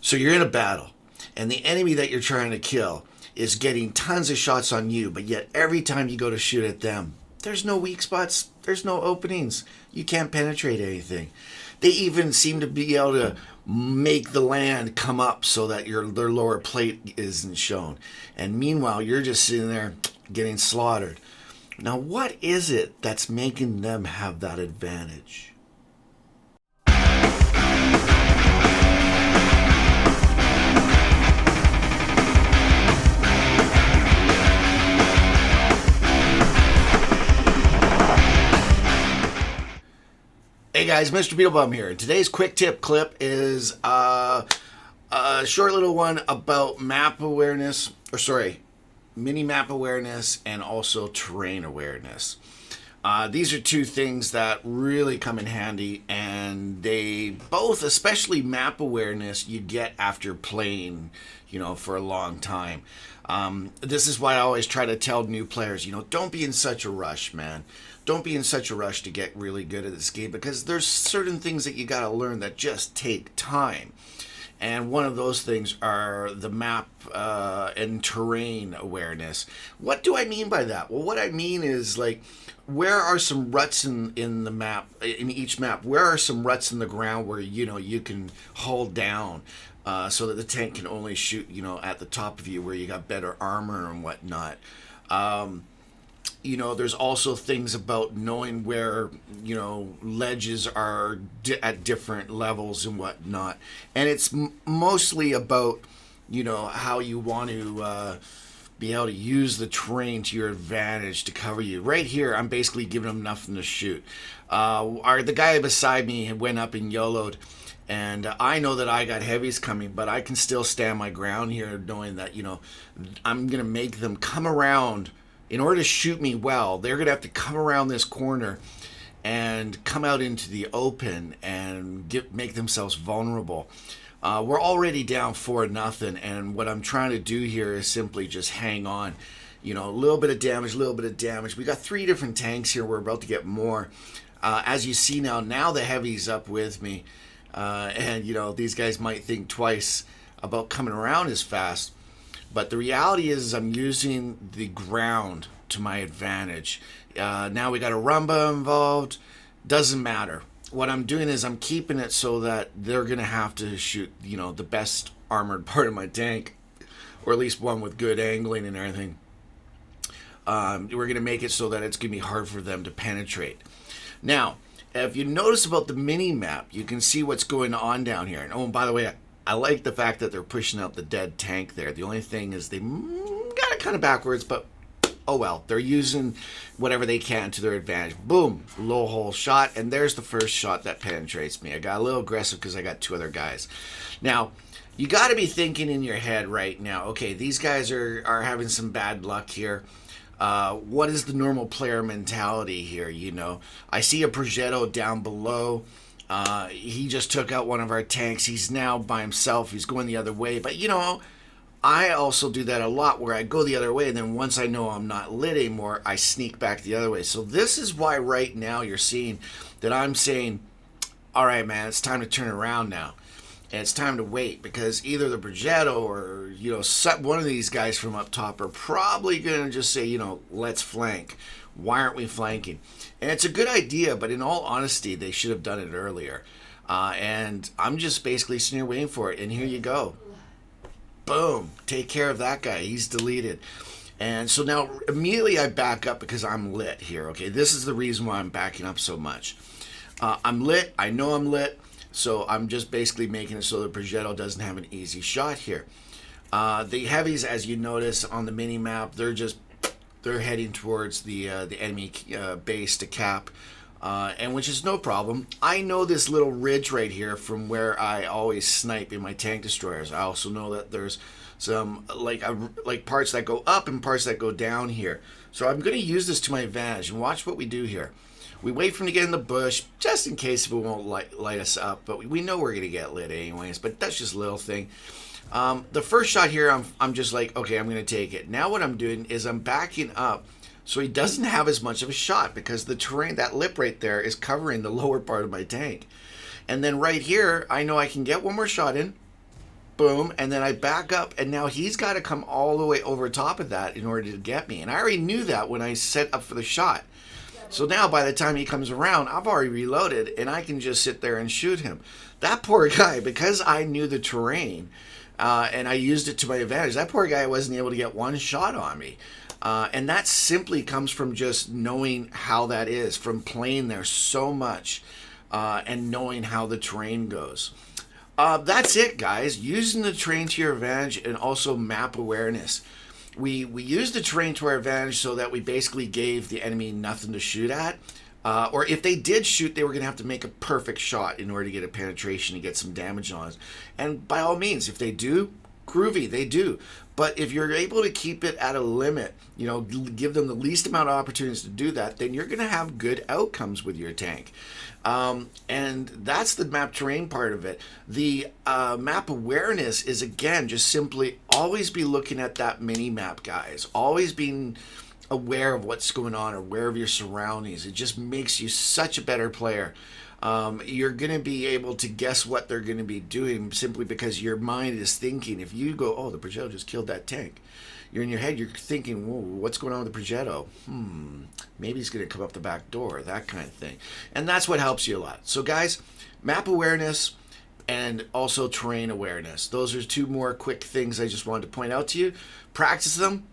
So you're in a battle, and the enemy that you're trying to kill is getting tons of shots on you, but yet every time you go to shoot at them, there's no weak spots, there's no openings. You can't penetrate anything. They even seem to be able to make the land come up so that their lower plate isn't shown. And meanwhile, you're just sitting there getting slaughtered. Now, what is it that's making them have that advantage? Hey guys, Mr.BeetleBum here. Today's quick tip clip is a short little one about map awareness, mini map awareness and also terrain awareness. These are two things that really come in handy, and they both, especially map awareness, you get after playing, for a long time. This is why I always try to tell new players, don't be in such a rush, man. Don't be in such a rush to get really good at this game, because there's certain things that you got to learn that just take time. And one of those things are the map and terrain awareness. What do I mean by that? Well, what I mean is, where are some ruts in the map, in each map? Where are some ruts in the ground where, you can hold down so that the tank can only shoot, at the top of you, where you got better armor and whatnot. There's also things about knowing where, ledges are at different levels and whatnot. And it's mostly about, how you want to be able to use the terrain to your advantage to cover you. Right here, I'm basically giving them nothing to shoot. The guy beside me went up and YOLO'd. And I know that I got heavies coming, but I can still stand my ground here, knowing that, I'm going to make them come around. In order to shoot me well, they're going to have to come around this corner and come out into the open and make themselves vulnerable. We're already down 4-0, and what I'm trying to do here is simply just hang on. A little bit of damage, a little bit of damage. We got 3 different tanks here. We're about to get more. As you see now the heavy's up with me. And, these guys might think twice about coming around as fast. But the reality is I'm using the ground to my advantage. Now we got a rumba involved. Doesn't matter. What I'm doing is I'm keeping it so that they're going to have to shoot, the best armored part of my tank. Or at least one with good angling and everything. We're going to make it so that it's going to be hard for them to penetrate. Now, if you notice about the mini map, you can see what's going on down here. And by the way, I like the fact that they're pushing out the dead tank there. The only thing is they got it kind of backwards, but oh well. They're using whatever they can to their advantage. Boom, low hole shot, and there's the first shot that penetrates me. I got a little aggressive because I got 2 other guys. Now, you got to be thinking in your head right now, okay, these guys are having some bad luck here. What is the normal player mentality here, I see a Progetto down below. He just took out one of our tanks. He's now by himself. He's going the other way. But, I also do that a lot, where I go the other way, and then once I know I'm not lit anymore, I sneak back the other way. So this is why right now you're seeing that I'm saying, all right, man, it's time to turn around now. And it's time to wait, because either the Progetto or, one of these guys from up top are probably going to just say, let's flank. Why aren't we flanking? And it's a good idea, but in all honesty, they should have done it earlier. And I'm just basically sitting here waiting for it. And here you go. Boom. Take care of that guy. He's deleted. And so now immediately I back up because I'm lit here. Okay, this is the reason why I'm backing up so much. I'm lit. I know I'm lit. So I'm just basically making it so the Progetto doesn't have an easy shot here. The heavies, as you notice on the mini map, they're heading towards the enemy base to cap, and which is no problem. I know this little ridge right here from where I always snipe in my tank destroyers. I also know that there's some like parts that go up and parts that go down here. So I'm going to use this to my advantage, and watch what we do here. We wait for him to get in the bush, just in case if it won't light us up, but we know we're going to get lit anyways, but that's just a little thing. The first shot here, I'm just like, okay, I'm going to take it. Now what I'm doing is I'm backing up so he doesn't have as much of a shot, because the terrain, that lip right there, is covering the lower part of my tank. And then right here, I know I can get one more shot in, boom, and then I back up, and now he's got to come all the way over top of that in order to get me. And I already knew that when I set up for the shot. So now by the time he comes around, I've already reloaded, and I can just sit there and shoot him. That poor guy, because I knew the terrain, and I used it to my advantage, that poor guy wasn't able to get one shot on me. And that simply comes from just knowing how that is, from playing there so much, and knowing how the terrain goes. That's it, guys. Using the terrain to your advantage, and also map awareness. We used the terrain to our advantage so that we basically gave the enemy nothing to shoot at. Or if they did shoot, they were going to have to make a perfect shot in order to get a penetration and get some damage on us. And by all means, if they do, groovy, they do. But if you're able to keep it at a limit, give them the least amount of opportunities to do that, then you're going to have good outcomes with your tank. And that's the map terrain part of it. The map awareness is, again, just simply always be looking at that mini map, guys. Always being aware of what's going on, aware of your surroundings. It just makes you such a better player. You're going to be able to guess what they're going to be doing simply because your mind is thinking. If you go, oh, the Progetto just killed that tank, you're in your head, you're thinking, whoa, what's going on with the Progetto? Maybe he's going to come up the back door, that kind of thing. And that's what helps you a lot. So guys, map awareness and also terrain awareness. Those are two more quick things I just wanted to point out to you. Practice them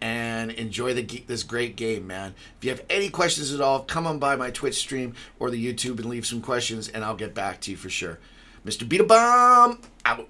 and enjoy this great game, man. If you have any questions at all, come on by my Twitch stream or the YouTube and leave some questions, and I'll get back to you for sure. Mr.BeetleBum, out.